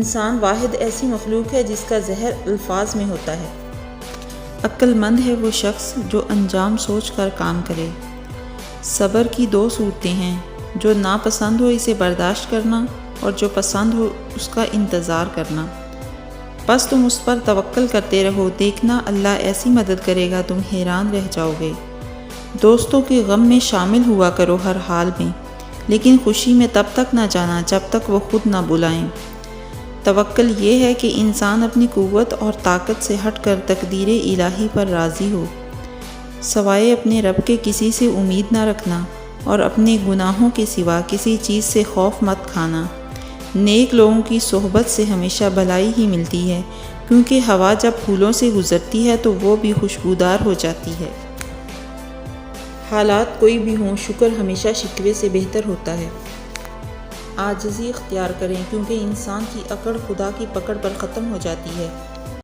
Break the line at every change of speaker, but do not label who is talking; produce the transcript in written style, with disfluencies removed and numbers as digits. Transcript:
انسان واحد ایسی مخلوق ہے جس کا زہر الفاظ میں ہوتا ہے۔ عقل مند ہے وہ شخص جو انجام سوچ کر کام کرے۔ صبر کی دو صورتیں ہیں، جو ناپسند ہو اسے برداشت کرنا اور جو پسند ہو اس کا انتظار کرنا۔ بس تم اس پر توکل کرتے رہو، دیکھنا اللہ ایسی مدد کرے گا تم حیران رہ جاؤ گے۔ دوستوں کے غم میں شامل ہوا کرو ہر حال میں، لیکن خوشی میں تب تک نہ جانا جب تک وہ خود نہ بلائیں۔ توکل یہ ہے کہ انسان اپنی قوت اور طاقت سے ہٹ کر تقدیر الہی پر راضی ہو۔ سوائے اپنے رب کے کسی سے امید نہ رکھنا اور اپنے گناہوں کے سوا کسی چیز سے خوف مت کھانا۔ نیک لوگوں کی صحبت سے ہمیشہ بھلائی ہی ملتی ہے، کیونکہ ہوا جب پھولوں سے گزرتی ہے تو وہ بھی خوشبودار ہو جاتی ہے۔ حالات کوئی بھی ہوں، شکر ہمیشہ شکوے سے بہتر ہوتا ہے۔ عاجزی اختیار کریں، کیونکہ انسان کی اکڑ خدا کی پکڑ پر ختم ہو جاتی ہے۔